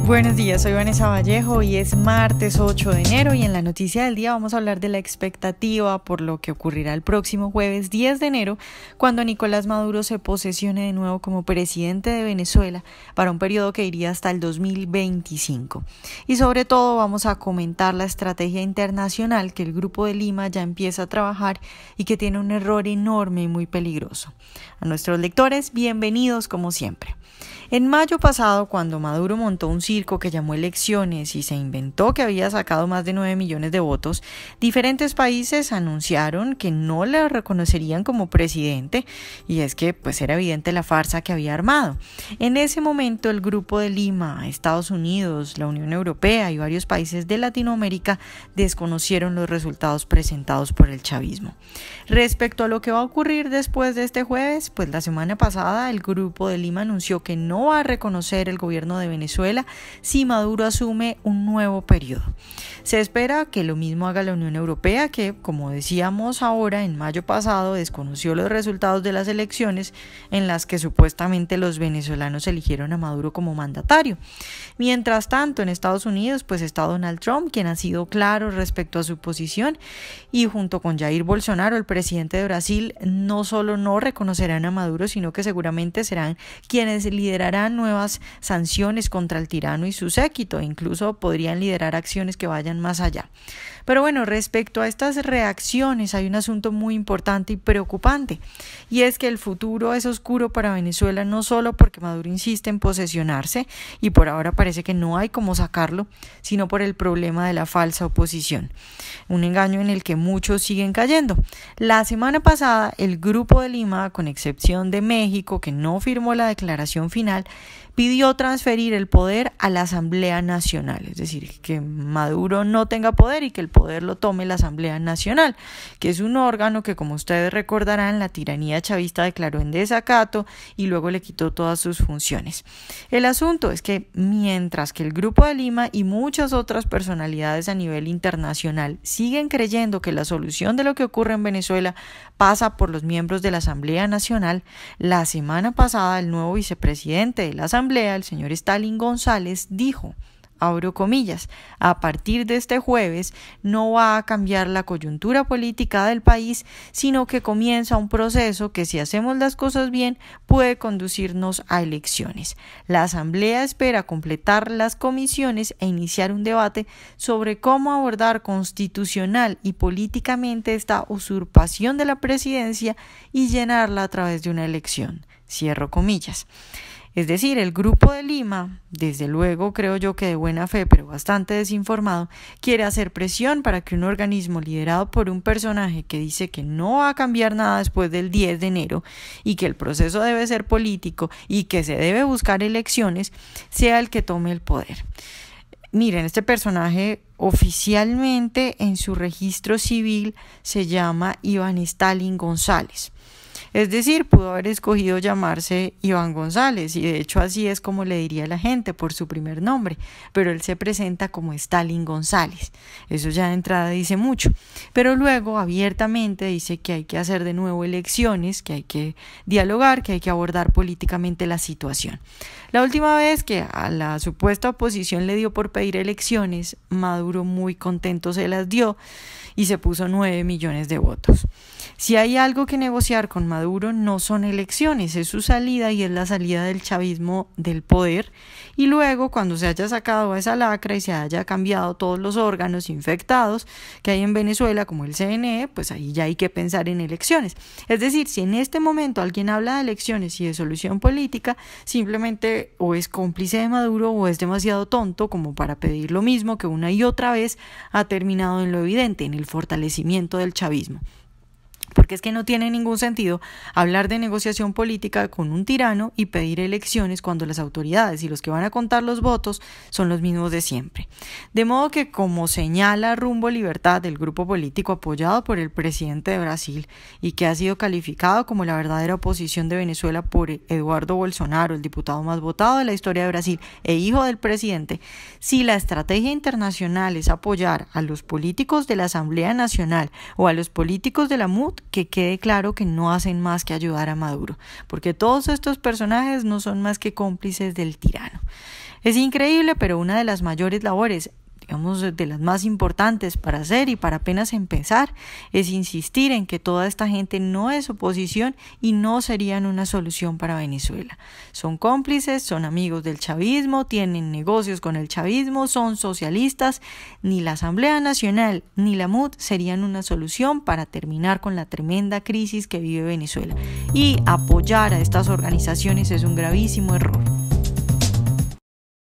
Buenos días, soy Vanessa Vallejo y es martes 8 de enero y en la noticia del día vamos a hablar de la expectativa por lo que ocurrirá el próximo jueves 10 de enero cuando Nicolás Maduro se posesione de nuevo como presidente de Venezuela para un periodo que iría hasta el 2025. Y sobre todo vamos a comentar la estrategia internacional que el Grupo de Lima ya empieza a trabajar y que tiene un error enorme y muy peligroso. A nuestros lectores, bienvenidos como siempre. En mayo pasado, cuando Maduro montó un circo que llamó elecciones y se inventó que había sacado más de 9 millones de votos, diferentes países anunciaron que no le reconocerían como presidente y es que pues era evidente la farsa que había armado. En ese momento el Grupo de Lima, Estados Unidos, la Unión Europea y varios países de Latinoamérica desconocieron los resultados presentados por el chavismo. Respecto a lo que va a ocurrir después de este jueves, pues la semana pasada el Grupo de Lima anunció que no va a reconocer el gobierno de Venezuela si Maduro asume un nuevo periodo. Se espera que lo mismo haga la Unión Europea, que, como decíamos ahora, en mayo pasado desconoció los resultados de las elecciones en las que supuestamente los venezolanos eligieron a Maduro como mandatario. Mientras tanto, en Estados Unidos, pues está Donald Trump, quien ha sido claro respecto a su posición, y junto con Jair Bolsonaro, el presidente de Brasil, no solo no reconocerán a Maduro, sino que seguramente serán quienes liderarán nuevas sanciones contra el tirano y su séquito, e incluso podrían liderar acciones que vayan más allá. Pero bueno, respecto a estas reacciones hay un asunto muy importante y preocupante, y es que el futuro es oscuro para Venezuela no solo porque Maduro insiste en posesionarse y por ahora parece que no hay cómo sacarlo, sino por el problema de la falsa oposición, un engaño en el que muchos siguen cayendo. La semana pasada el Grupo de Lima, con excepción de México, que no firmó la declaración final, pidió transferir el poder a la Asamblea Nacional, es decir, que Maduro no tenga poder y que el poder lo tome la Asamblea Nacional, que es un órgano que, como ustedes recordarán, la tiranía chavista declaró en desacato y luego le quitó todas sus funciones. El asunto es que mientras que el Grupo de Lima y muchas otras personalidades a nivel internacional siguen creyendo que la solución de lo que ocurre en Venezuela pasa por los miembros de la Asamblea Nacional, la semana pasada el nuevo vicepresidente de la Asamblea, el señor Stalin González, dijo, abro comillas, a partir de este jueves no va a cambiar la coyuntura política del país, sino que comienza un proceso que, si hacemos las cosas bien, puede conducirnos a elecciones. La Asamblea espera completar las comisiones e iniciar un debate sobre cómo abordar constitucional y políticamente esta usurpación de la presidencia y llenarla a través de una elección. Cierro comillas. Es decir, el Grupo de Lima, desde luego creo yo que de buena fe, pero bastante desinformado, quiere hacer presión para que un organismo liderado por un personaje que dice que no va a cambiar nada después del 10 de enero y que el proceso debe ser político y que se debe buscar elecciones, sea el que tome el poder. Miren, este personaje oficialmente en su registro civil se llama Iván Stalin González. Es decir, pudo haber escogido llamarse Iván González y de hecho así es como le diría la gente por su primer nombre, pero él se presenta como Stalin González. Eso ya de entrada dice mucho, pero luego abiertamente dice que hay que hacer de nuevo elecciones, que hay que dialogar, que hay que abordar políticamente la situación. La última vez que a la supuesta oposición le dio por pedir elecciones, Maduro muy contento se las dio y se puso 9 millones de votos. Si hay algo que negociar con Maduro no son elecciones, es su salida y es la salida del chavismo del poder, y luego cuando se haya sacado esa lacra y se haya cambiado todos los órganos infectados que hay en Venezuela como el CNE, pues ahí ya hay que pensar en elecciones. Es decir, si en este momento alguien habla de elecciones y de solución política, simplemente o es cómplice de Maduro o es demasiado tonto como para pedir lo mismo que una y otra vez ha terminado en lo evidente, en el fortalecimiento del chavismo. Porque es que no tiene ningún sentido hablar de negociación política con un tirano y pedir elecciones cuando las autoridades y los que van a contar los votos son los mismos de siempre. De modo que, como señala Rumbo Libertad, del grupo político apoyado por el presidente de Brasil y que ha sido calificado como la verdadera oposición de Venezuela por Eduardo Bolsonaro, el diputado más votado de la historia de Brasil e hijo del presidente, si la estrategia internacional es apoyar a los políticos de la Asamblea Nacional o a los políticos de la MUD, que quede claro que no hacen más que ayudar a Maduro, porque todos estos personajes no son más que cómplices del tirano. Es increíble, pero una de las mayores labores, digamos, de las más importantes para hacer y para apenas empezar, es insistir en que toda esta gente no es oposición y no serían una solución para Venezuela. Son cómplices, son amigos del chavismo, tienen negocios con el chavismo, son socialistas. Ni la Asamblea Nacional ni la MUD serían una solución para terminar con la tremenda crisis que vive Venezuela. Y apoyar a estas organizaciones es un gravísimo error.